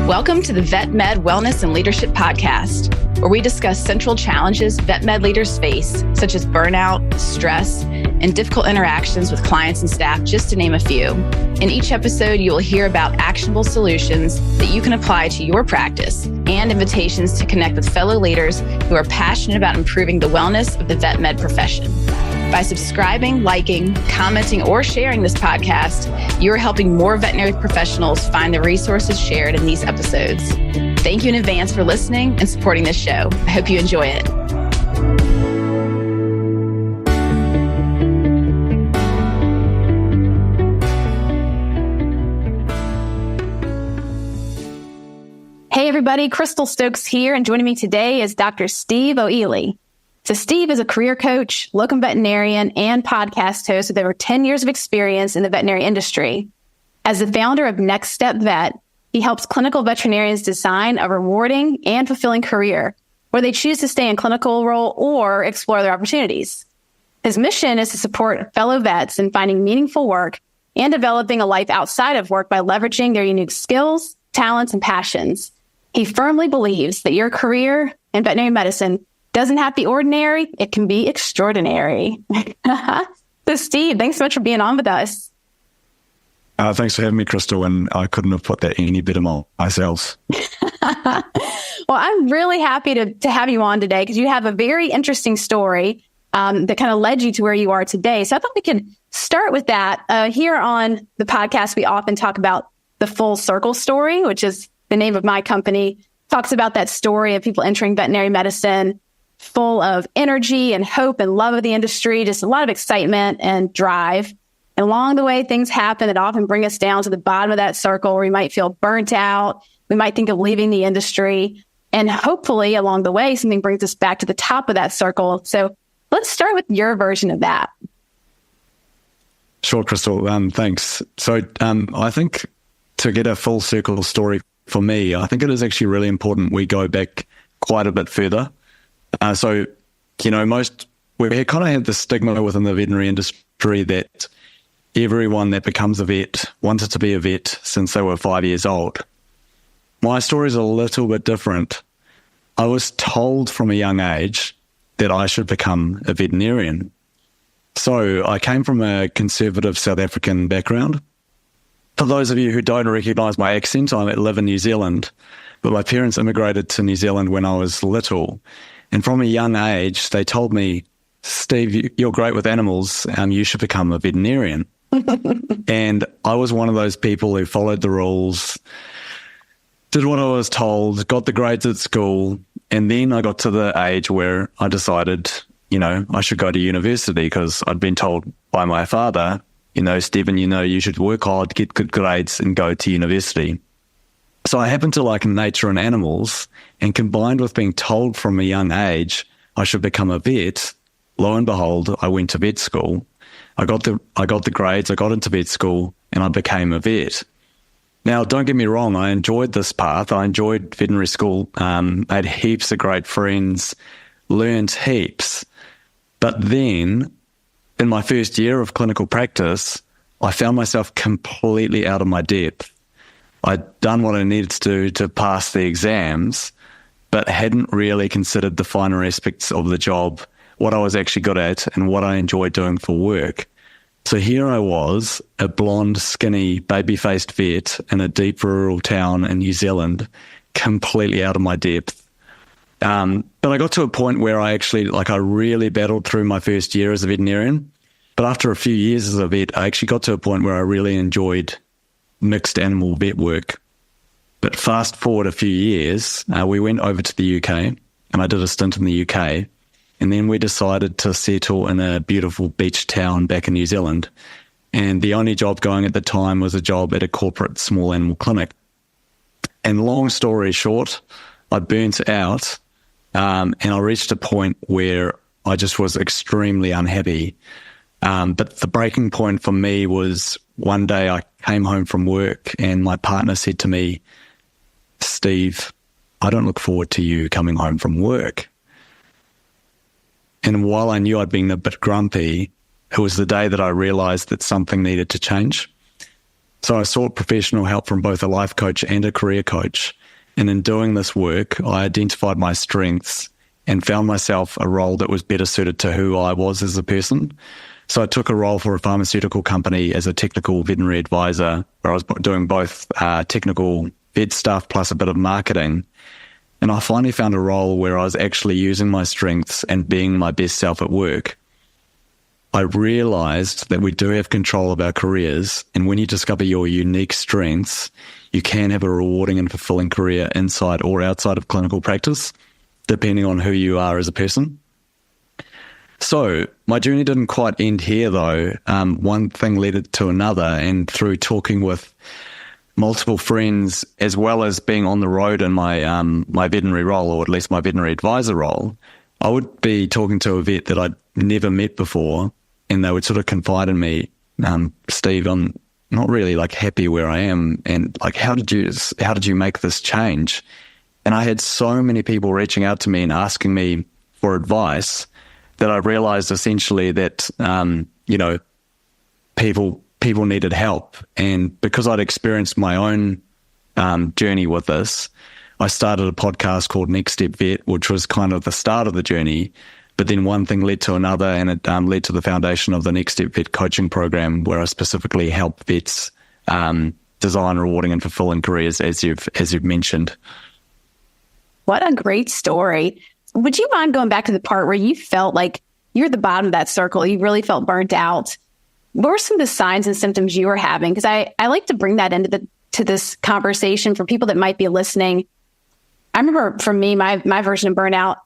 Welcome to the Vet Med Wellness and Leadership Podcast, where we discuss central challenges vet med leaders face, such as burnout, stress, and difficult interactions with clients and staff, just to name a few. In each episode, you will hear about actionable solutions that you can apply to your practice and invitations to connect with fellow leaders who are passionate about improving the wellness of the vet med profession. By subscribing, liking, commenting, or sharing this podcast, you are helping more veterinary professionals find the resources shared in these episodes. Thank you in advance for listening and supporting this show. I hope you enjoy it. Hey everybody, Crystal Stokes here, and joining me today is Dr. Steve Oehley. So Steve is a career coach, locum veterinarian, and podcast host with over 10 years of experience in the veterinary industry. As the founder of Next Step Vet, he helps clinical veterinarians design a rewarding and fulfilling career where they choose to stay in clinical role or explore their opportunities. His mission is to support fellow vets in finding meaningful work and developing a life outside of work by leveraging their unique skills, talents, and passions. He firmly believes that your career in veterinary medicine doesn't have to be ordinary, it can be extraordinary. So Steve, thanks so much for being on with us. Thanks for having me, Crystal, and I couldn't have put that any better myself. Well, I'm really happy to have you on today because you have a very interesting story that kind of led you to where you are today. So I thought we could start with that. Here on the podcast, we often talk about the full circle story, which is the name of my company. Talks about that story of people entering veterinary medicine full of energy and hope and love of the industry, just a lot of excitement and drive. And along the way, things happen that often bring us down to the bottom of that circle where we might feel burnt out. We might think of leaving the industry. And hopefully along the way, something brings us back to the top of that circle. So let's start with your version of that. Sure, Crystal. Thanks. So I think to get a full circle story for me, I think it is actually really important we go back quite a bit further. We kind of have the stigma within the veterinary industry that everyone that becomes a vet wanted to be a vet since they were 5 years old. My story is a little bit different. I was told from a young age that I should become a veterinarian. So I came from a conservative South African background. For those of you who don't recognise my accent, I live in New Zealand, but my parents immigrated to New Zealand when I was little. And from a young age, they told me, Steve, you're great with animals, you should become a veterinarian. And I was one of those people who followed the rules, did what I was told, got the grades at school, and then I got to the age where I decided, I should go to university because I'd been told by my father, Stephen, you should work hard, get good grades, and go to university. So I happened to like nature and animals, and combined with being told from a young age I should become a vet, lo and behold, I went to vet school. I got the grades, I got into vet school, and I became a vet. Now, don't get me wrong, I enjoyed this path. I enjoyed veterinary school. I had heaps of great friends, learned heaps. But then, in my first year of clinical practice, I found myself completely out of my depth. I'd done what I needed to do to pass the exams, but hadn't really considered the finer aspects of the job, what I was actually good at and what I enjoyed doing for work. So here I was, a blonde, skinny, baby-faced vet in a deep rural town in New Zealand, completely out of my depth. But I got to a point where I really battled through my first year as a veterinarian. But after a few years as a vet, I actually got to a point where I really enjoyed mixed animal vet work. But fast forward a few years, we went over to the UK, and I did a stint in the UK, and then we decided to settle in a beautiful beach town back in New Zealand. And the only job going at the time was a job at a corporate small animal clinic. And long story short, I burnt out, and I reached a point where I just was extremely unhappy. But the breaking point for me was one day I came home from work and my partner said to me, Steve, I don't look forward to you coming home from work. And while I knew I'd been a bit grumpy, it was the day that I realized that something needed to change. So I sought professional help from both a life coach and a career coach. And in doing this work, I identified my strengths and found myself a role that was better suited to who I was as a person. So I took a role for a pharmaceutical company as a technical veterinary advisor, where I was doing both technical vet stuff plus a bit of marketing. And I finally found a role where I was actually using my strengths and being my best self at work. I realized that we do have control of our careers, and when you discover your unique strengths, you can have a rewarding and fulfilling career inside or outside of clinical practice, depending on who you are as a person. So my journey didn't quite end here, though. One thing led to another, and through talking with multiple friends, as well as being on the road in my my veterinary role, or at least my veterinary advisor role, I would be talking to a vet that I'd never met before, and they would sort of confide in me, Steve, I'm not really like happy where I am, and like, how did you make this change? And I had so many people reaching out to me and asking me for advice that I realized essentially that, people needed help. And because I'd experienced my own journey with this, I started a podcast called Next Step Vet, which was kind of the start of the journey. But then one thing led to another, and it led to the foundation of the Next Step Vet coaching program, where I specifically help vets design rewarding and fulfilling careers, as you've mentioned. What a great story. Would you mind going back to the part where you felt like you're at the bottom of that circle? You really felt burnt out. What were some of the signs and symptoms you were having? Because I like to bring that into this conversation for people that might be listening. I remember for me, my version of burnout,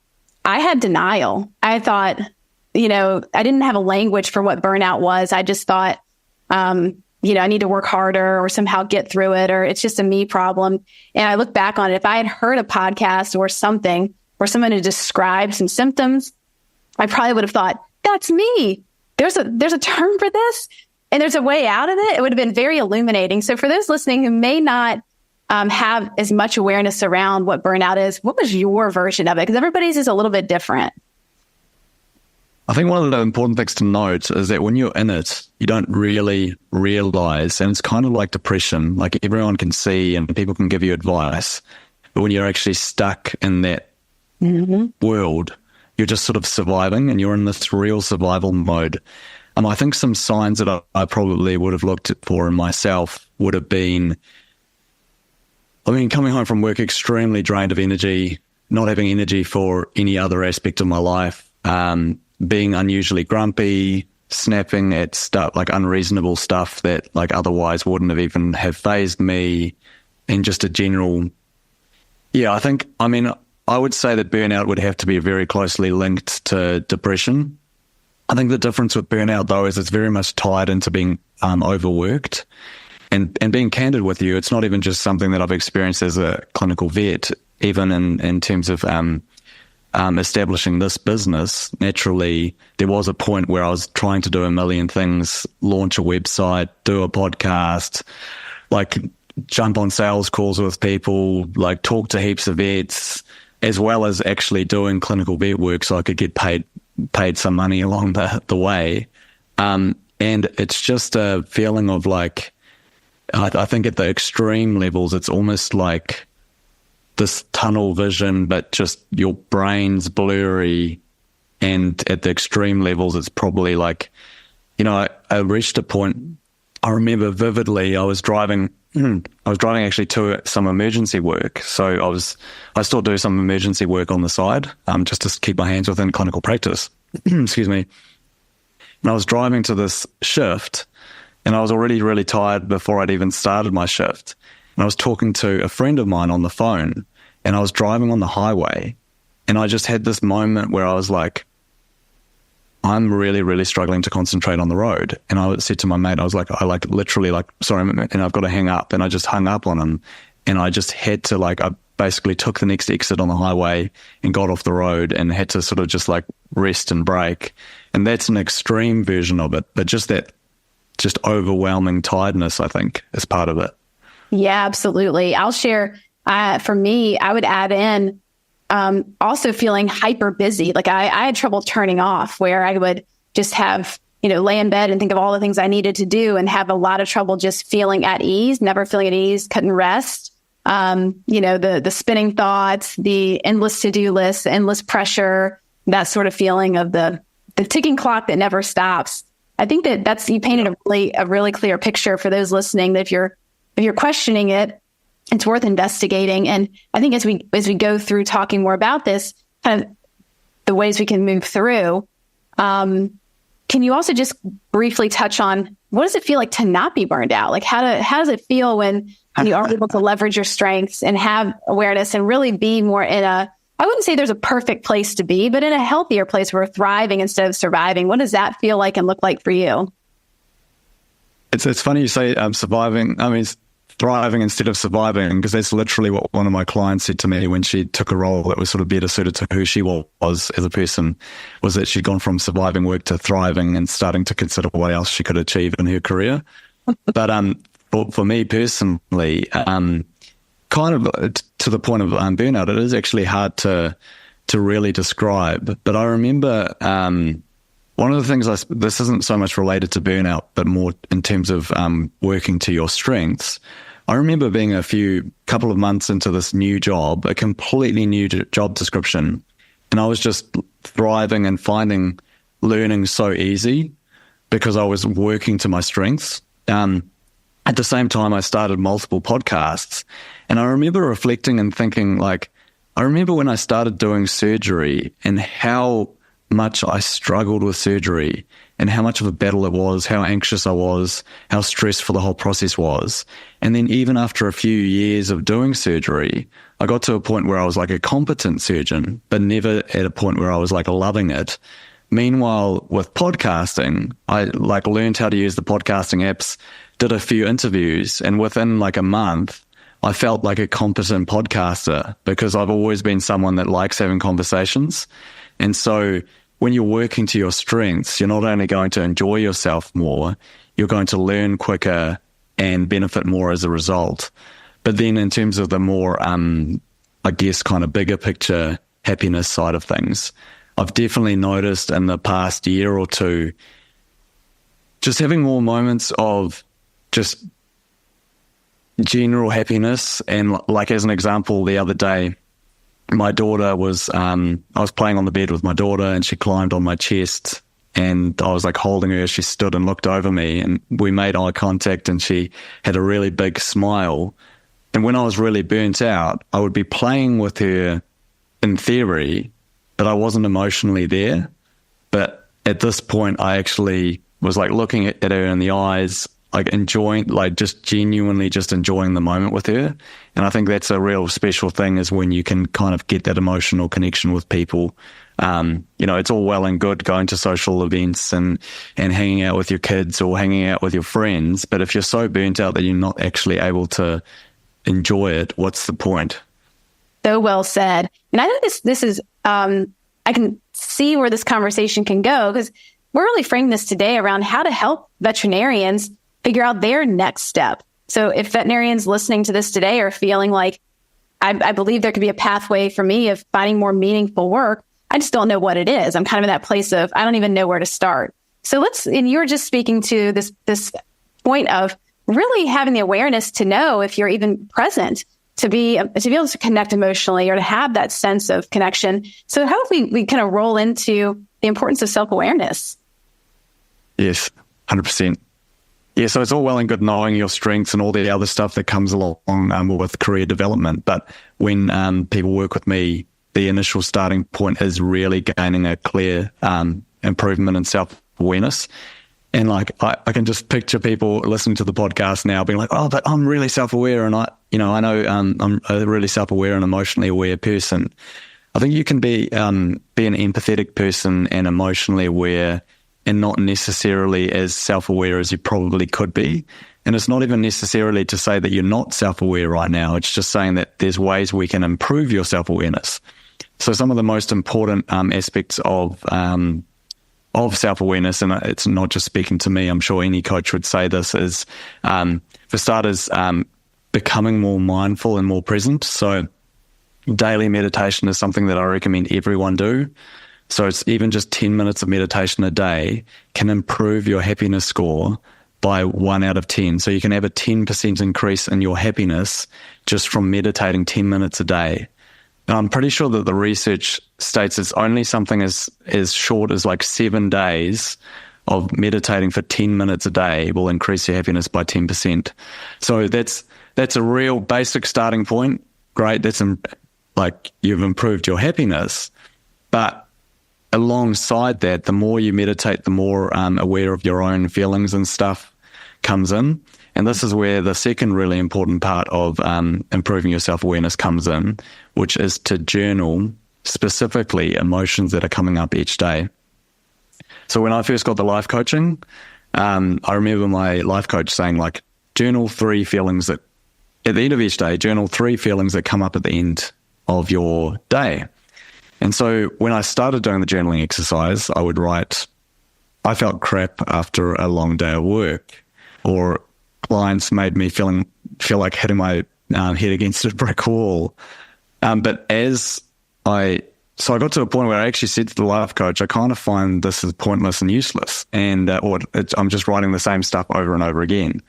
I had denial. I thought, I didn't have a language for what burnout was. I just thought, I need to work harder or somehow get through it, or it's just a me problem. And I look back on it. If I had heard a podcast or something where someone had described some symptoms, I probably would have thought, that's me. There's a term for this, and there's a way out of it. It would have been very illuminating. So for those listening who may not have as much awareness around what burnout is, what was your version of it? Because everybody's is a little bit different. I think one of the important things to note is that when you're in it, you don't really realize, and it's kind of like depression, like everyone can see and people can give you advice, but when you're actually stuck in that world, you're just sort of surviving, and you're in this real survival mode. I think some signs that I probably would have looked for in myself would have been, coming home from work extremely drained of energy, not having energy for any other aspect of my life, being unusually grumpy, snapping at stuff, like unreasonable stuff that like otherwise wouldn't have even have fazed me, and just a general, I would say that burnout would have to be very closely linked to depression. I think the difference with burnout, though, is it's very much tied into being overworked. And being candid with you, it's not even just something that I've experienced as a clinical vet, even in terms of establishing this business. Naturally, there was a point where I was trying to do a million things, launch a website, do a podcast, like jump on sales calls with people, like talk to heaps of vets, as well as actually doing clinical vet work so I could get paid some money along the way. And it's just a feeling of like, I think at the extreme levels, it's almost like this tunnel vision, but just your brain's blurry. And at the extreme levels, it's probably like, I reached a point, I remember vividly, I was driving actually to some emergency work. So I still do some emergency work on the side, just to keep my hands within clinical practice. Excuse me. And I was driving to this shift, and I was already really tired before I'd even started my shift. And I was talking to a friend of mine on the phone, and I was driving on the highway, and I just had this moment where I was like, I'm really, really struggling to concentrate on the road. And I said to my mate, I was like, sorry, and I've got to hang up. And I just hung up on him, and I just had to I basically took the next exit on the highway and got off the road and had to sort of just rest and brake. And that's an extreme version of it, but just overwhelming tiredness, I think, is part of it. Yeah, absolutely. I'll share, for me, I would add in also feeling hyper busy. Like I had trouble turning off, where I would just have lay in bed and think of all the things I needed to do and have a lot of trouble just feeling at ease, never feeling at ease, couldn't rest. The spinning thoughts, the endless to-do lists, endless pressure, that sort of feeling of the ticking clock that never stops. I think that's you painted a really clear picture for those listening, that if you're questioning it, it's worth investigating. And I think as we go through talking more about this, kind of the ways we can move through, can you also just briefly touch on what does it feel like to not be burned out? Like how does it feel when you are able to leverage your strengths and have awareness and really be more in I wouldn't say there's a perfect place to be, but in a healthier place where we're thriving instead of surviving? What does that feel like and look like for you? It's funny you say surviving. I mean, thriving instead of surviving, because that's literally what one of my clients said to me when she took a role that was sort of better suited to who she was as a person, was that she'd gone from surviving work to thriving and starting to consider what else she could achieve in her career. But for me personally, kind of to the point of burnout, it is actually hard to really describe. But I remember one of the things, this isn't so much related to burnout, but more in terms of working to your strengths. I remember being a couple of months into this new job, a completely new job description, and I was just thriving and finding learning so easy because I was working to my strengths. At the same time, I started multiple podcasts, and I remember reflecting and thinking, I remember when I started doing surgery and how much I struggled with surgery and how much of a battle it was, how anxious I was, how stressful the whole process was. And then even after a few years of doing surgery, I got to a point where I was like a competent surgeon, but never at a point where I was like loving it. Meanwhile, with podcasting, I learned how to use the podcasting apps, did a few interviews, and within like a month, I felt like a competent podcaster because I've always been someone that likes having conversations. And so when you're working to your strengths, you're not only going to enjoy yourself more, you're going to learn quicker and benefit more as a result. But then in terms of the more, kind of bigger picture happiness side of things, I've definitely noticed in the past year or two, just having more moments of just general happiness. And as an example, the other day, my daughter was, I was playing on the bed with my daughter and she climbed on my chest and I was holding her. She stood and looked over me and we made eye contact and she had a really big smile. And when I was really burnt out, I would be playing with her in theory, but I wasn't emotionally there. But at this point, I actually was looking at her in the eyes, enjoying, just genuinely just enjoying the moment with her. And I think that's a real special thing, is when you can kind of get that emotional connection with people. It's all well and good going to social events and hanging out with your kids or hanging out with your friends. But if you're so burnt out that you're not actually able to enjoy it, what's the point? So well said. And I think this is, I can see where this conversation can go, because we're really framing this today around how to help veterinarians figure out their next step. So if veterinarians listening to this today are feeling like, I believe there could be a pathway for me of finding more meaningful work, I just don't know what it is. I'm kind of in that place of, I don't even know where to start. So and you were just speaking to this point of really having the awareness to know if you're even present, to be able to connect emotionally or to have that sense of connection. So how if we kind of roll into the importance of self-awareness? Yes, 100%. Yeah, so it's all well and good knowing your strengths and all the other stuff that comes along with career development. But when people work with me, the initial starting point is really gaining a clear improvement in self-awareness. And I can just picture people listening to the podcast now being like, oh, but I'm really self-aware and I know I'm a really self-aware and emotionally aware person. I think you can be an empathetic person and emotionally aware and not necessarily as self-aware as you probably could be. And it's not even necessarily to say that you're not self-aware right now. It's just saying that there's ways we can improve your self-awareness. So some of the most important aspects of self-awareness, and it's not just speaking to me, I'm sure any coach would say this, is for starters, becoming more mindful and more present. So daily meditation is something that I recommend everyone do. So it's even just 10 minutes of meditation a day can improve your happiness score by 1 out of 10. So you can have a 10% increase in your happiness just from meditating 10 minutes a day. And I'm pretty sure that the research states it's only something as short as like 7 days of meditating for 10 minutes a day will increase your happiness by 10%. So that's a real basic starting point. Great. Like you've improved your happiness. But alongside that, the more you meditate, the more aware of your own feelings and stuff comes in. And this is where the second really important part of improving your self-awareness comes in, which is to journal specifically emotions that are coming up each day. So when I first got the life coaching, I remember my life coach saying, like, journal 3 feelings that, at the end of each day, journal 3 feelings that come up at the end of your day. And so when I started doing the journaling exercise, I would write, I felt crap after a long day of work, or clients made me feel like hitting my head against a brick wall. So I got to a point where I actually said to the life coach, I kind of find this is pointless and useless, and I'm just writing the same stuff over and over again.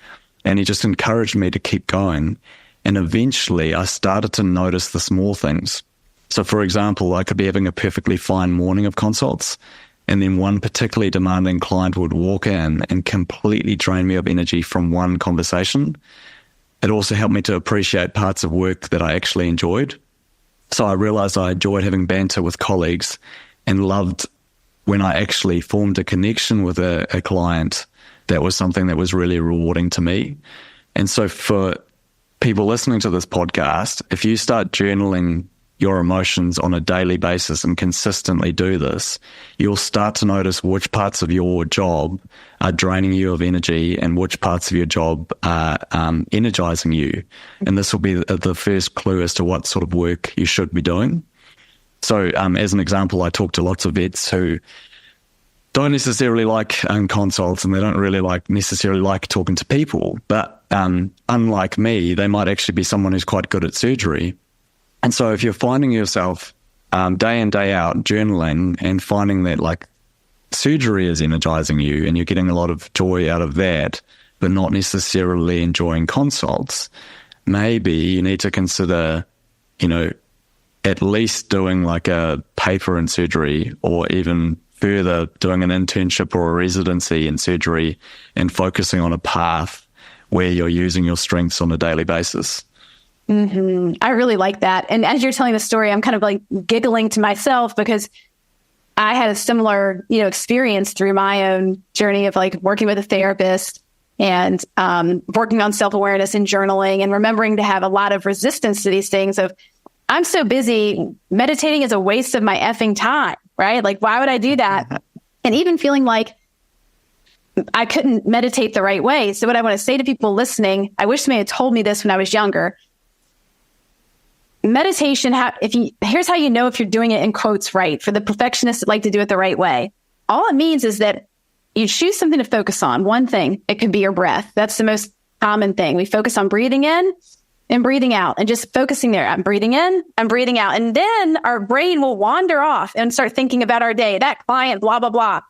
And he just encouraged me to keep going. And eventually I started to notice the small things. So for example, I could be having a perfectly fine morning of consults, and then one particularly demanding client would walk in and completely drain me of energy from one conversation. It also helped me to appreciate parts of work that I actually enjoyed. So I realized I enjoyed having banter with colleagues and loved when I actually formed a connection with a client. That was something that was really rewarding to me. And so for people listening to this podcast, if you start journaling your emotions on a daily basis and consistently do this, you'll start to notice which parts of your job are draining you of energy and which parts of your job are energizing you. And this will be the first clue as to what sort of work you should be doing. So as an example, I talk to lots of vets who don't necessarily like consults, and they don't really necessarily like talking to people. But unlike me, they might actually be someone who's quite good at surgery. And so if you're finding yourself day in, day out journaling and finding that like surgery is energizing you and you're getting a lot of joy out of that, but not necessarily enjoying consults, maybe you need to consider, at least doing like a paper in surgery, or even further doing an internship or a residency in surgery and focusing on a path where you're using your strengths on a daily basis. Mm-hmm. I really like that. And as you're telling the story, I'm kind of like giggling to myself because I had a similar, experience through my own journey of like working with a therapist and working on self-awareness and journaling, and remembering to have a lot of resistance to these things of, I'm so busy, meditating is a waste of my effing time, right? Like, why would I do that? And even feeling like I couldn't meditate the right way. So what I want to say to people listening, I wish somebody had told me this when I was younger. Meditation, here's how you know if you're doing it in quotes right. For the perfectionists that like to do it the right way, all it means is that you choose something to focus on. One thing, it could be your breath. That's the most common thing. We focus on breathing in and breathing out, and just focusing there. I'm breathing in, I'm breathing out. And then our brain will wander off and start thinking about our day, that client, blah, blah, blah.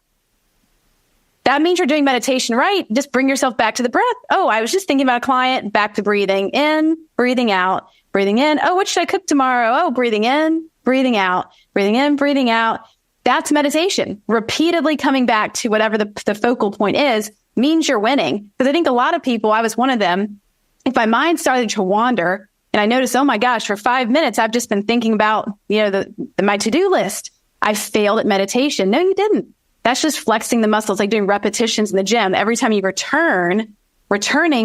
That means you're doing meditation right. Just bring yourself back to the breath. Oh, I was just thinking about a client, back to breathing in, breathing out. Breathing in. Oh, what should I cook tomorrow? Oh, breathing in, breathing out, breathing in, breathing out. That's meditation. Repeatedly coming back to whatever the focal point is means you're winning. Because I think a lot of people, I was one of them, if my mind started to wander and I noticed, oh my gosh, for 5 minutes, I've just been thinking about, my to-do list. I failed at meditation. No, you didn't. That's just flexing the muscles, like doing repetitions in the gym. Every time you returning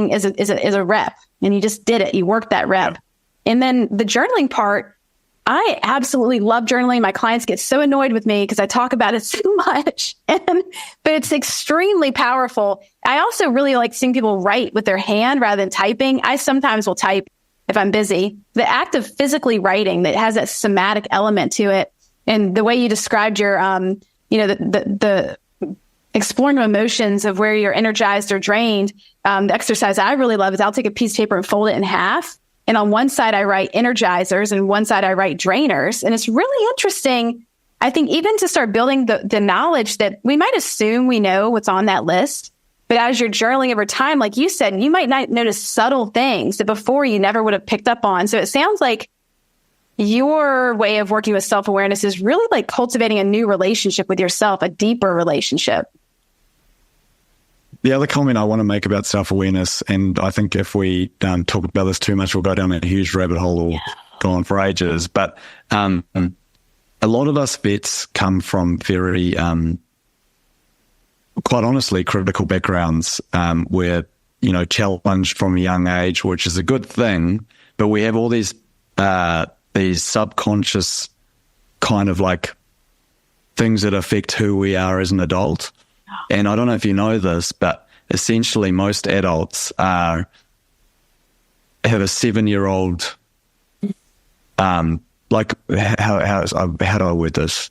is a rep, and you just did it. You worked that rep. And then the journaling part, I absolutely love journaling. My clients get so annoyed with me because I talk about it so much, but it's extremely powerful. I also really like seeing people write with their hand rather than typing. I sometimes will type if I'm busy. The act of physically writing that has that somatic element to it, and the way you described your, the exploring emotions of where you're energized or drained. The exercise I really love is I'll take a piece of paper and fold it in half. And on one side, I write energizers, and one side I write drainers. And it's really interesting I think even to start building the knowledge that we might assume we know what's on that list, but as you're journaling over time, like you said, you might not notice subtle things that before you never would have picked up on. So it sounds like your way of working with self-awareness is really like cultivating a new relationship with yourself, a deeper relationship. The other comment I want to make about self-awareness, and I think if we talk about this too much, we'll go down a huge rabbit hole or go on for ages. But a lot of us vets come from very, quite honestly, critical backgrounds where, challenged from a young age, which is a good thing. But we have all these subconscious kind of like things that affect who we are as an adult. And I don't know if you know this, but essentially most adults have a 7-year-old, like how do I word this?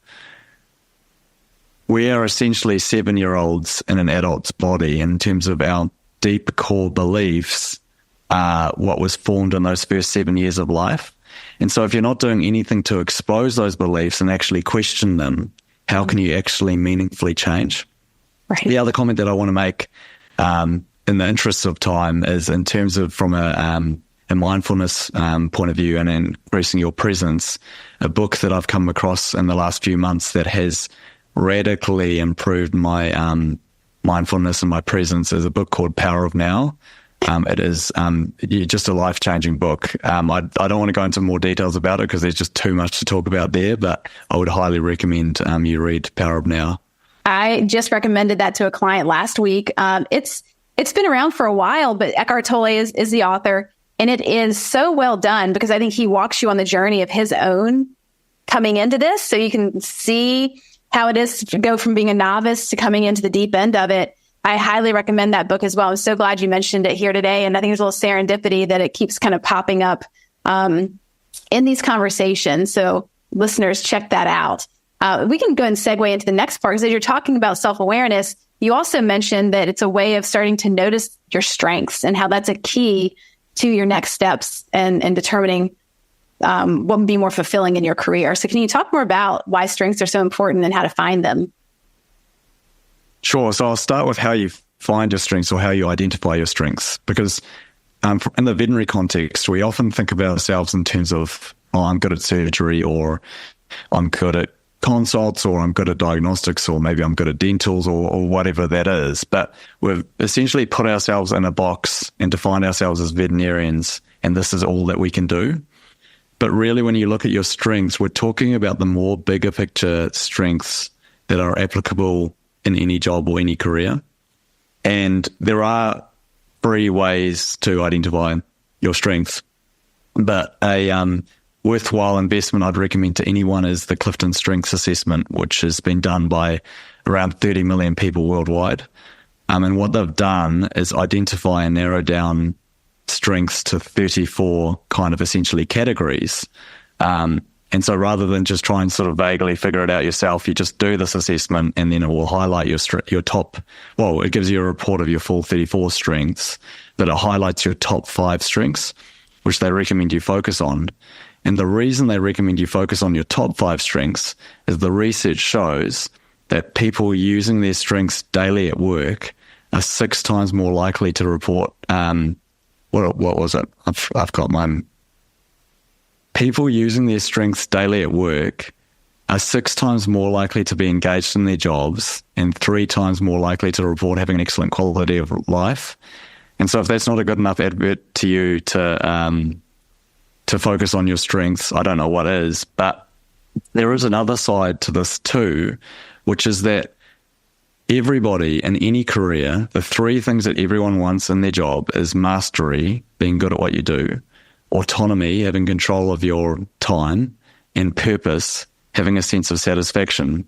We are essentially 7-year-olds in an adult's body in terms of our deep core beliefs, what was formed in those first 7 years of life. And so if you're not doing anything to expose those beliefs and actually question them, how can you actually meaningfully change? Right. The other comment that I want to make in the interest of time is in terms of from a mindfulness point of view and increasing your presence, a book that I've come across in the last few months that has radically improved my mindfulness and my presence is a book called Power of Now. It is just a life-changing book. I don't want to go into more details about it because there's just too much to talk about there, but I would highly recommend you read Power of Now. I just recommended that to a client last week. It's been around for a while, but Eckhart Tolle is the author, and it is so well done because I think he walks you on the journey of his own coming into this, so you can see how it is to go from being a novice to coming into the deep end of it. I highly recommend that book as well. I'm so glad you mentioned it here today, and I think there's a little serendipity that it keeps kind of popping up in these conversations. So listeners, check that out. We can go and segue into the next part because as you're talking about self-awareness, you also mentioned that it's a way of starting to notice your strengths and how that's a key to your next steps and determining what would be more fulfilling in your career. So can you talk more about why strengths are so important and how to find them? Sure. So I'll start with how you find your strengths or how you identify your strengths, because in the veterinary context, we often think of ourselves in terms of, I'm good at surgery, or I'm good at consults, or I'm good at diagnostics, or maybe I'm good at dentals, or whatever that is. But we've essentially put ourselves in a box and defined ourselves as veterinarians, and this is all that we can do. But really, when you look at your strengths, we're talking about the more bigger picture strengths that are applicable in any job or any career. And there are 3 ways to identify your strengths. But a worthwhile investment I'd recommend to anyone is the Clifton Strengths Assessment, which has been done by around 30 million people worldwide. And what they've done is identify and narrow down strengths to 34 kind of essentially categories. And so rather than just try and sort of vaguely figure it out yourself, you just do this assessment and then it will highlight your top, well, it gives you a report of your full 34 strengths, but it highlights your top 5 strengths, which they recommend you focus on. And the reason they recommend you focus on your top 5 strengths is the research shows that people using their strengths daily at work are 6 times more likely to report, what was it? I've got mine. People using their strengths daily at work are 6 times more likely to be engaged in their jobs and 3 times more likely to report having an excellent quality of life. And so if that's not a good enough advert to you to focus on your strengths, I don't know what is. But there is another side to this too, which is that everybody in any career, the 3 things that everyone wants in their job is mastery, being good at what you do, autonomy, having control of your time, and purpose, having a sense of satisfaction.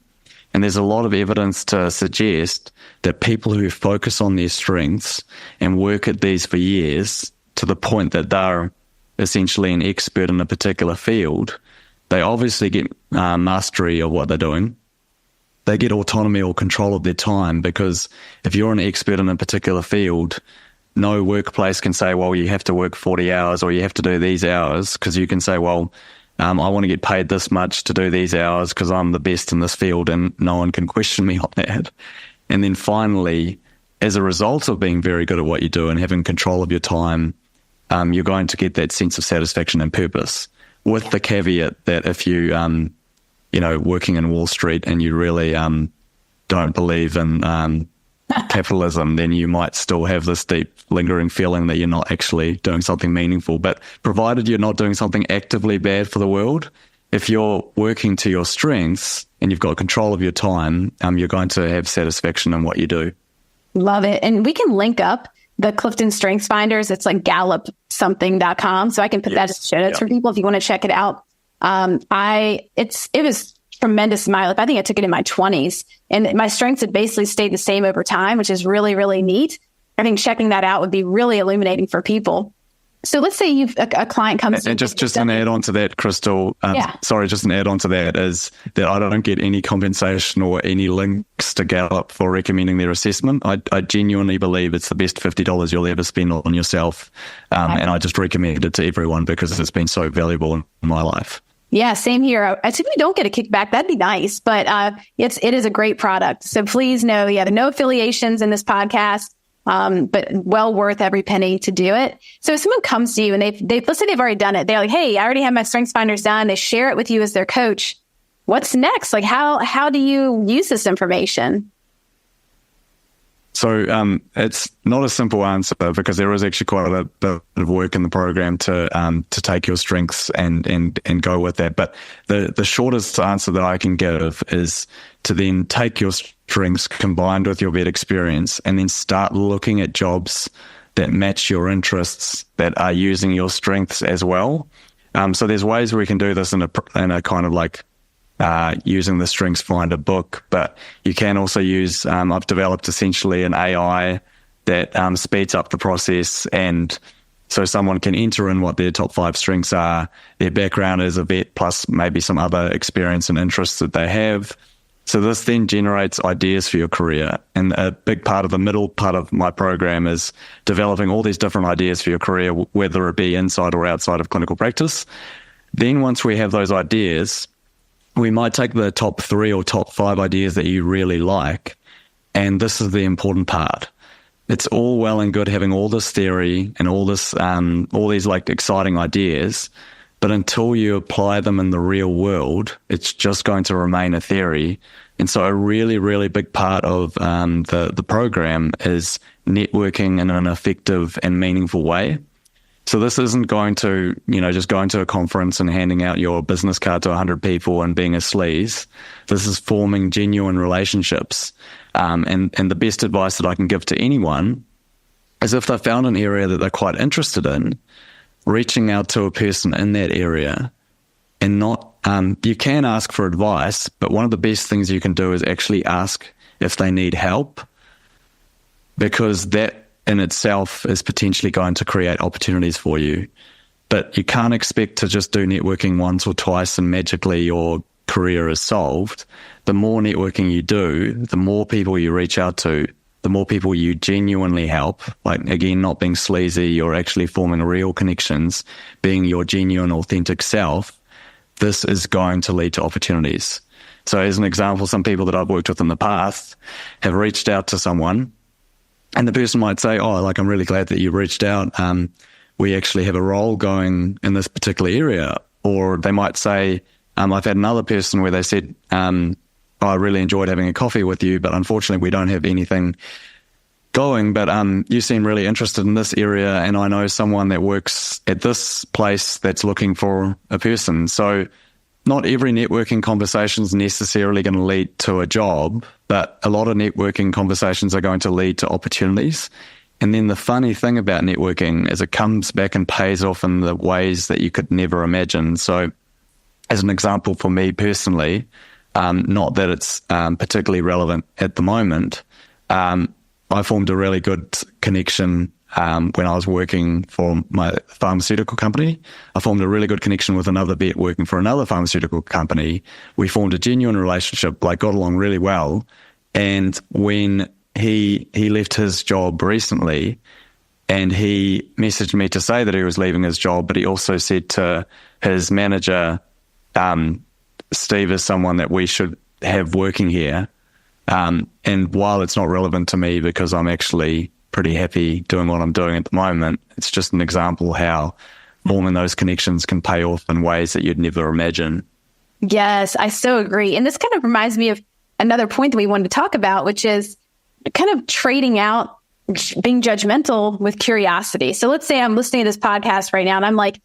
And there's a lot of evidence to suggest that people who focus on their strengths and work at these for years to the point that they're essentially an expert in a particular field, they obviously get mastery of what they're doing. They get autonomy or control of their time, because if you're an expert in a particular field, no workplace can say, well, you have to work 40 hours or you have to do these hours, because you can say, well, I want to get paid this much to do these hours because I'm the best in this field and no one can question me on that. And then finally, as a result of being very good at what you do and having control of your time, you're going to get that sense of satisfaction and purpose, with the caveat that if you, working in Wall Street and you really don't believe in capitalism, then you might still have this deep lingering feeling that you're not actually doing something meaningful. But provided you're not doing something actively bad for the world, if you're working to your strengths and you've got control of your time, you're going to have satisfaction in what you do. Love it. And we can link up the Clifton Strengths Finders. It's like gallupsomething.com. So I can put that in the show notes for people if you want to check it out. It was tremendous in my life. I think I took it in my 20s, and my strengths have basically stayed the same over time, which is really, really neat. I think checking that out would be really illuminating for people. So let's say you've a client comes and just an add on to that, Crystal. Just an add on to that is that I don't get any compensation or any links to Gallup for recommending their assessment. I genuinely believe it's the best $50 you'll ever spend on yourself, and I just recommend it to everyone because it's been so valuable in my life. Yeah, same here. I typically don't get a kickback. That'd be nice, but it is a great product. So please know, there are no affiliations in this podcast, but well worth every penny to do it. So if someone comes to you and let's say they've already done it, they're like, hey, I already have my Strengths Finders done. They share it with you as their coach. What's next? Like, how do you use this information? So it's not a simple answer because there is actually quite a bit of work in the program to take your strengths and go with that. But the shortest answer that I can give is to then take your strengths combined with your vet experience and then start looking at jobs that match your interests that are using your strengths as well. So there's ways we can do this in a kind of like using the Strengths Finder book, but you can also use, I've developed essentially an AI that speeds up the process, and so someone can enter in what their top 5 strengths are, their background as a vet, plus maybe some other experience and interests that they have. So this then generates ideas for your career, and a big part of the middle part of my program is developing all these different ideas for your career, whether it be inside or outside of clinical practice. Then once we have those ideas, we might take the top 3 or top 5 ideas that you really like. And this is the important part. It's all well and good having all this theory and all these like exciting ideas, but until you apply them in the real world, it's just going to remain a theory. And so a really, really big part of the program is networking in an effective and meaningful way. So this isn't going to, just going to a conference and handing out your business card to 100 people and being a sleaze. This is forming genuine relationships. And the best advice that I can give to anyone is if they've found an area that they're quite interested in, reaching out to a person in that area and not, you can ask for advice, but one of the best things you can do is actually ask if they need help, because that in itself is potentially going to create opportunities for you. But you can't expect to just do networking once or twice and magically your career is solved. The more networking you do, the more people you reach out to, the more people you genuinely help, like again, not being sleazy or actually forming real connections, being your genuine, authentic self, this is going to lead to opportunities. So as an example, some people that I've worked with in the past have reached out to someone, and the person might say, I'm really glad that you reached out. We actually have a role going in this particular area. Or they might say, I've had another person where they said, I really enjoyed having a coffee with you, but unfortunately we don't have anything going. But you seem really interested in this area, and I know someone that works at this place that's looking for a person. So not every networking conversation is necessarily going to lead to a job, but a lot of networking conversations are going to lead to opportunities. And then the funny thing about networking is it comes back and pays off in the ways that you could never imagine. So as an example for me personally, not that it's particularly relevant at the moment, I formed a really good connection when I was working for my pharmaceutical company. I formed a really good connection with another vet working for another pharmaceutical company. We formed a genuine relationship, got along really well. And when he left his job recently, and he messaged me to say that he was leaving his job, but he also said to his manager, Steve is someone that we should have working here. And while it's not relevant to me because I'm actually pretty happy doing what I'm doing at the moment, it's just an example how forming those connections can pay off in ways that you'd never imagine. Yes, I so agree. And this kind of reminds me of another point that we wanted to talk about, which is kind of trading out being judgmental with curiosity. So let's say I'm listening to this podcast right now and I'm like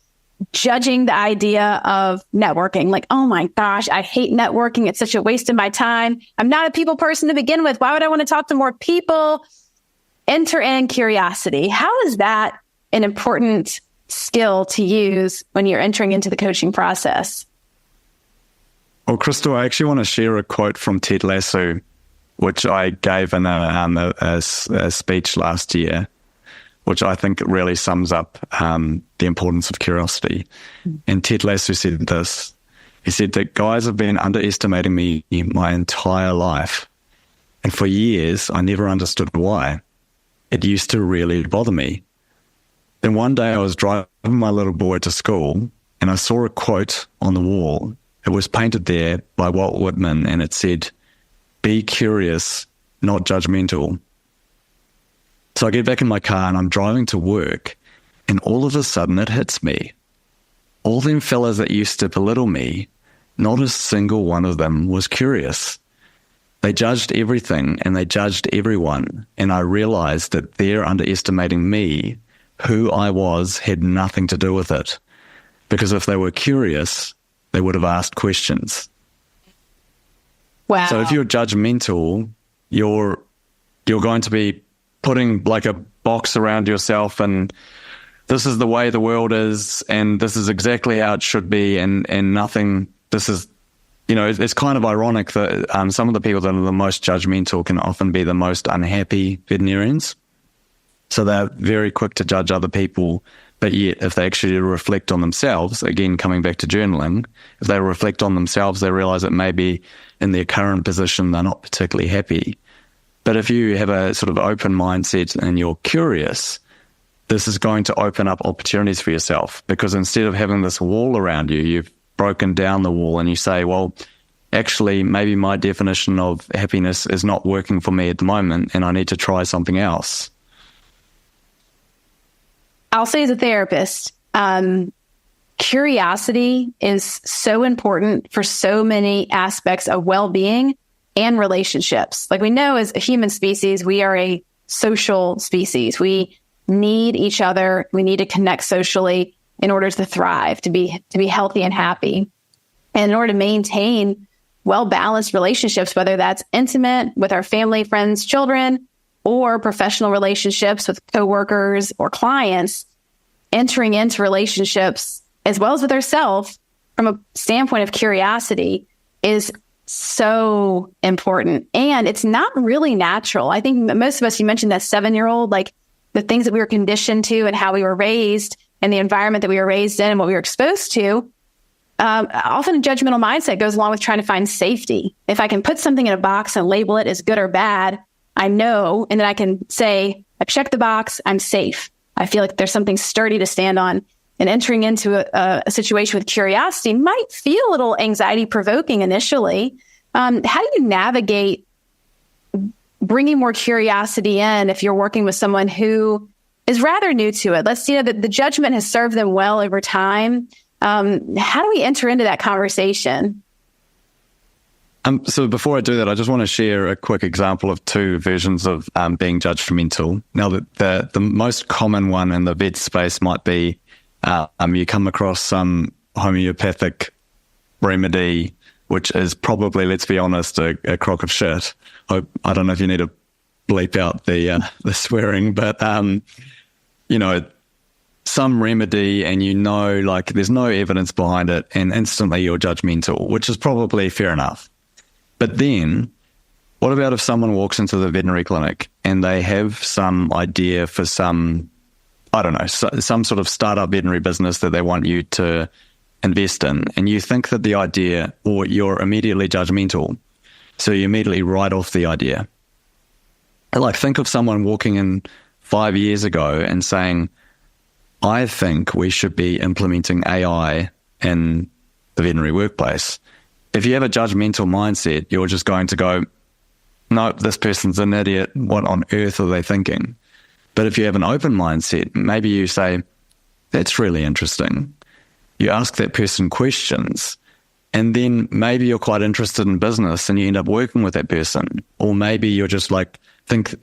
judging the idea of networking. Like, oh my gosh, I hate networking. It's such a waste of my time. I'm not a people person to begin with. Why would I want to talk to more people? Enter in curiosity. How is that an important skill to use when you're entering into the coaching process? Well, Crystal, I actually want to share a quote from Ted Lasso, which I gave in a speech last year, which I think really sums up the importance of curiosity. And Ted Lasso said this. He said that guys have been underestimating me my entire life. And for years, I never understood why. It used to really bother me. Then one day I was driving my little boy to school and I saw a quote on the wall. It was painted there by Walt Whitman and it said, "Be curious, not judgmental." So I get back in my car and I'm driving to work and all of a sudden it hits me. All them fellas that used to belittle me, not a single one of them was curious. They judged everything and they judged everyone, and I realized that their underestimating me, who I was, had nothing to do with it. Because if they were curious, they would have asked questions. Wow. So if you're judgmental, you're going to be putting like a box around yourself and this is the way the world is and this is exactly how it should be and nothing, this is, you know, it's kind of ironic that some of the people that are the most judgmental can often be the most unhappy veterinarians. So they're very quick to judge other people, but yet if they actually reflect on themselves, again, coming back to journaling, if they reflect on themselves, they realize that maybe in their current position, they're not particularly happy. But if you have a sort of open mindset and you're curious, this is going to open up opportunities for yourself, because instead of having this wall around you, you've broken down the wall and you say, well, actually, maybe my definition of happiness is not working for me at the moment and I need to try something else. I'll say as a therapist, curiosity is so important for so many aspects of well-being and relationships. Like we know as a human species, we are a social species. We need each other. We need to connect socially in order to thrive, to be healthy and happy. And in order to maintain well-balanced relationships, whether that's intimate with our family, friends, children, or professional relationships with coworkers or clients, entering into relationships as well as with ourselves from a standpoint of curiosity is so important. And it's not really natural. I think most of us, you mentioned that 7-year-old, like the things that we were conditioned to and how we were raised and the environment that we were raised in and what we were exposed to. Often a judgmental mindset goes along with trying to find safety. If I can put something in a box and label it as good or bad, I know, and then I can say, I checked the box, I'm safe. I feel like there's something sturdy to stand on. And entering into a situation with curiosity might feel a little anxiety provoking initially. How do you navigate bringing more curiosity in if you're working with someone who is rather new to it? Let's see that the judgment has served them well over time. How do we enter into that conversation? So before I do that, I just want to share a quick example of two versions of being judgmental. Now, the most common one in the vet space might be you come across some homeopathic remedy, which is probably, let's be honest, a crock of shit. I don't know if you need to bleep out the swearing, but some remedy and like there's no evidence behind it and instantly you're judgmental, which is probably fair enough. But then what about if someone walks into the veterinary clinic and they have some idea for some sort of startup veterinary business that they want you to invest in, and you think that the idea, or you're immediately judgmental, so you immediately write off the idea. Like, think of someone walking in 5 years ago and saying, I think we should be implementing AI in the veterinary workplace. If you have a judgmental mindset, you're just going to go, no, this person's an idiot. What on earth are they thinking? But if you have an open mindset, maybe you say, that's really interesting. You ask that person questions, and then maybe you're quite interested in business and you end up working with that person. Or maybe you're just like, think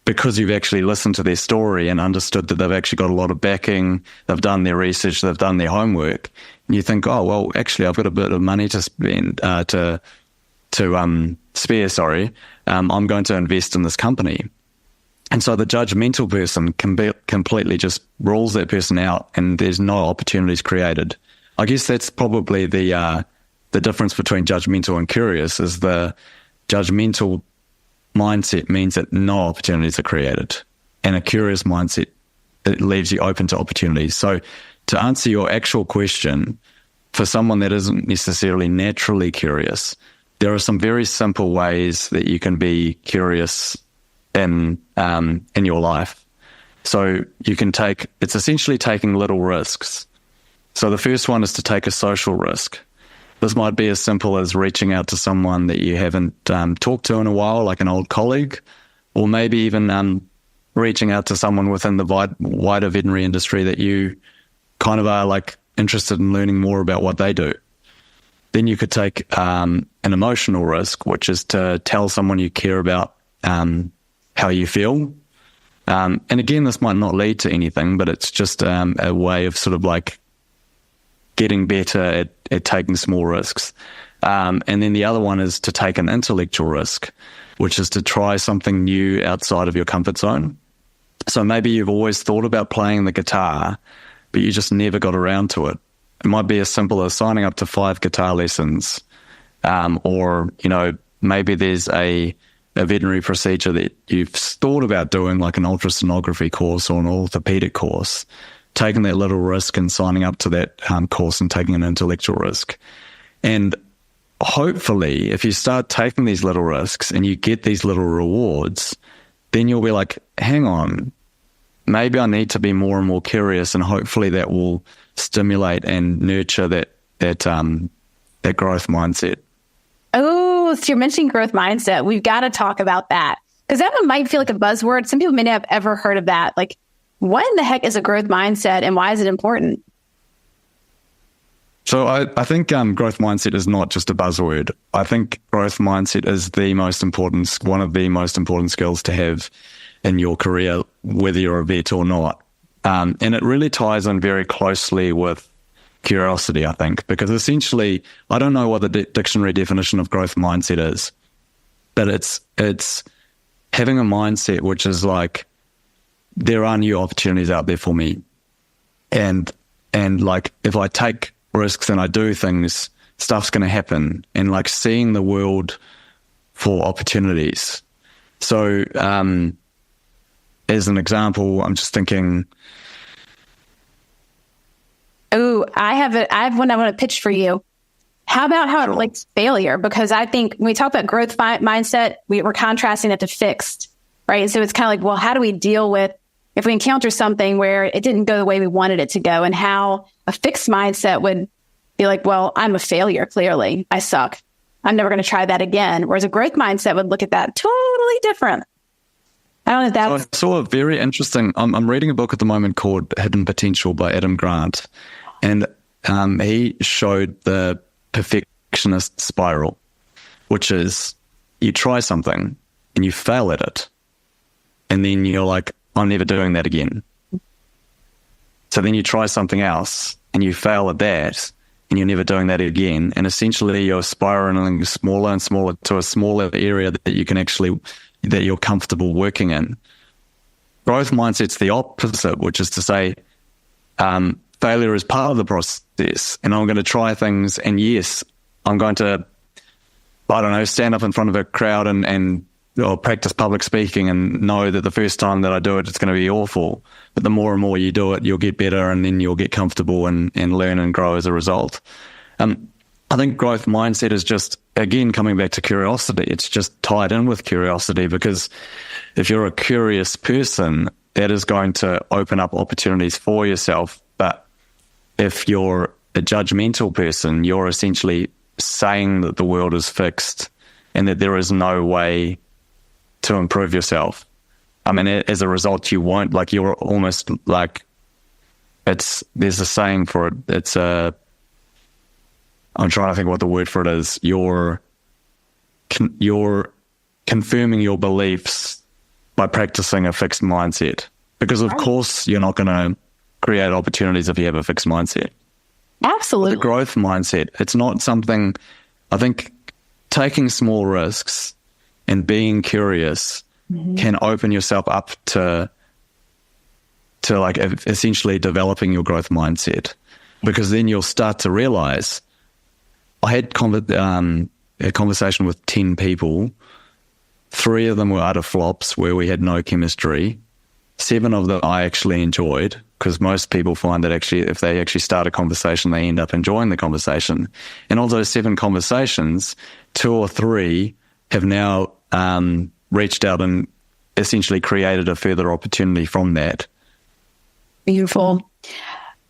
because you've actually listened to their story and understood that they've actually got a lot of backing, they've done their research, they've done their homework, and you think, oh, well, actually, I've got a bit of money to spend, spare. I'm going to invest in this company. And so the judgmental person completely just rules that person out, and there's no opportunities created. I guess that's probably the difference between judgmental and curious, is the judgmental mindset means that no opportunities are created, and a curious mindset, it leaves you open to opportunities. So to answer your actual question, for someone that isn't necessarily naturally curious, there are some very simple ways that you can be curious in your life. So you can it's essentially taking little risks. So the first one is to take a social risk. This might be as simple as reaching out to someone that you haven't talked to in a while, like an old colleague, or maybe even reaching out to someone within the wider veterinary industry that you kind of are like interested in learning more about what they do. Then you could take an emotional risk, which is to tell someone you care about how you feel. And again, this might not lead to anything, but it's just a way of sort of like getting better at taking small risks. And then the other one is to take an intellectual risk, which is to try something new outside of your comfort zone. So maybe you've always thought about playing the guitar, but you just never got around to it. It might be as simple as signing up to 5 guitar lessons, or, maybe there's a veterinary procedure that you've thought about doing, like an ultrasonography course or an orthopedic course, taking that little risk and signing up to that course and taking an intellectual risk. And hopefully, if you start taking these little risks and you get these little rewards, then you'll be like, hang on, maybe I need to be more and more curious, and hopefully that will stimulate and nurture that growth mindset. Oh, so you're mentioning growth mindset. We've got to talk about that, because that one might feel like a buzzword. Some people may not have ever heard of that. Like, what in the heck is a growth mindset, and why is it important? So I think growth mindset is not just a buzzword. I think growth mindset is one of the most important skills to have in your career, whether you're a vet or not. And it really ties in very closely with curiosity, I think, because essentially, I don't know what the dictionary definition of growth mindset is, but it's having a mindset which is like, there are new opportunities out there for me. And like, if I take risks and I do things, stuff's going to happen, and like seeing the world for opportunities. So, as an example, I'm just thinking. Oh, I have one I want to pitch for you. How about how it likes failure? Because I think when we talk about growth mindset, we're contrasting it to fixed, right? So it's kind of like, well, how do we deal with if we encounter something where it didn't go the way we wanted it to go, and how a fixed mindset would be like, well, I'm a failure. Clearly, I suck. I'm never going to try that again. Whereas a growth mindset would look at that totally different. I don't know if that's... I saw a very interesting... I'm reading a book at the moment called Hidden Potential by Adam Grant, and he showed the perfectionist spiral, which is you try something and you fail at it, and then you're like, I'm never doing that again. So then you try something else and you fail at that, and you're never doing that again. And essentially you're spiraling smaller and smaller to a smaller area that you're comfortable working in. Growth mindset's the opposite, which is to say, failure is part of the process, and I'm going to try things. And yes, I'm going to, stand up in front of a crowd and practice public speaking, and know that the first time that I do it, it's going to be awful. But the more and more you do it, you'll get better, and then you'll get comfortable and learn and grow as a result. I think growth mindset is just, again, coming back to curiosity. It's just tied in with curiosity, because if you're a curious person, that is going to open up opportunities for yourself. But if you're a judgmental person, you're essentially saying that the world is fixed and that there is no way to improve yourself. I mean, as a result, you won't, like, you're almost like, there's a saying for it. I'm trying to think what the word for it is. You're confirming your beliefs by practicing a fixed mindset. Because of course you're not going to create opportunities if you have a fixed mindset. Absolutely. The growth mindset, it's not something, I think taking small risks and being curious can open yourself up to like essentially developing your growth mindset, because then you'll start to realize, I had a conversation with 10 people. 3 of them were utter flops where we had no chemistry. 7 of them I actually enjoyed, because most people find that actually if they actually start a conversation, they end up enjoying the conversation. And of those 7 conversations, 2 or 3 have now reached out and essentially created a further opportunity from that. Beautiful.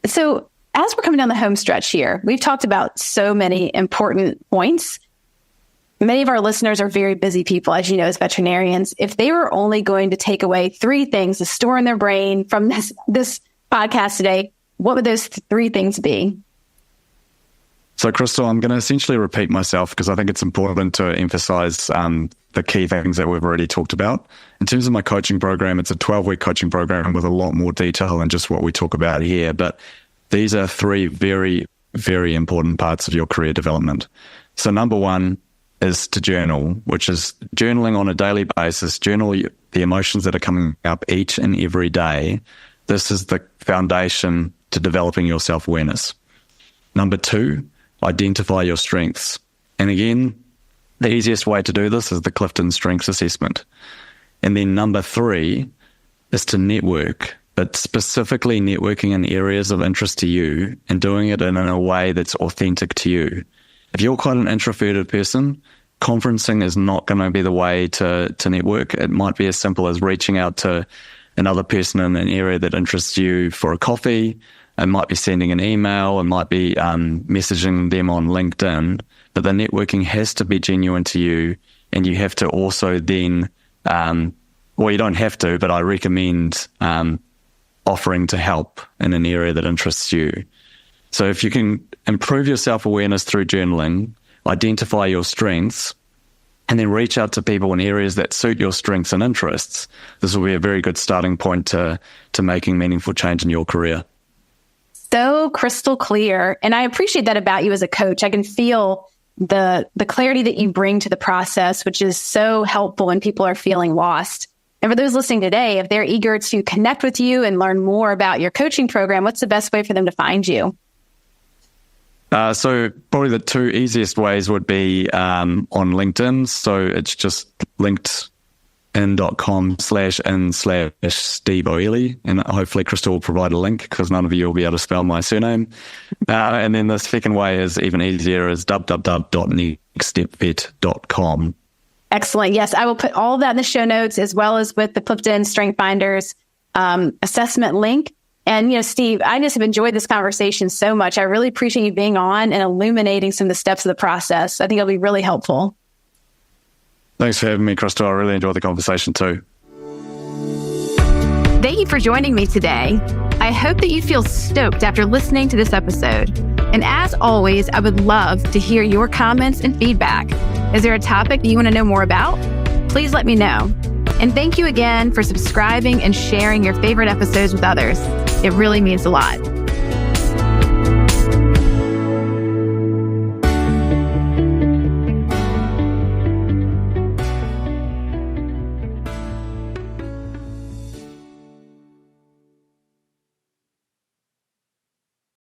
So as we're coming down the home stretch here, we've talked about so many important points. Many of our listeners are very busy people, as you know, as veterinarians. If they were only going to take away 3 things to store in their brain from this podcast today, what would those 3 things be? So, Crystal, I'm going to essentially repeat myself because I think it's important to emphasize the key things that we've already talked about. In terms of my coaching program, it's a 12-week coaching program with a lot more detail than just what we talk about here. But these are 3 very, very important parts of your career development. So number 1 is to journal, which is journaling on a daily basis. Journal the emotions that are coming up each and every day. This is the foundation to developing your self-awareness. Number 2, identify your strengths. And again, the easiest way to do this is the Clifton Strengths Assessment. And then number 3 is to network, but specifically networking in areas of interest to you and doing it in a way that's authentic to you. If you're quite an introverted person, conferencing is not going to be the way to network. It might be as simple as reaching out to another person in an area that interests you for a coffee. It might be sending an email. It might be messaging them on LinkedIn. But the networking has to be genuine to you. And you have to also then, well, you don't have to, but I recommend offering to help in an area that interests you. So if you can improve your self-awareness through journaling, identify your strengths, and then reach out to people in areas that suit your strengths and interests, this will be a very good starting point to making meaningful change in your career. So crystal clear. And I appreciate that about you as a coach. I can feel the clarity that you bring to the process, which is so helpful when people are feeling lost. And for those listening today, if they're eager to connect with you and learn more about your coaching program, what's the best way for them to find you? So probably the 2 easiest ways would be on LinkedIn. So it's just linkedin.com/Steve Oehley. And hopefully Crystal will provide a link because none of you will be able to spell my surname. And then the second way is even easier, is www.nextstepvet.com. Excellent. Yes, I will put all of that in the show notes, as well as with the Clifton Strength Finders assessment link. And, Steve, I just have enjoyed this conversation so much. I really appreciate you being on and illuminating some of the steps of the process. I think it'll be really helpful. Thanks for having me, Crystal. I really enjoyed the conversation too. Thank you for joining me today. I hope that you feel stoked after listening to this episode. And as always, I would love to hear your comments and feedback. Is there a topic that you want to know more about? Please let me know. And thank you again for subscribing and sharing your favorite episodes with others. It really means a lot.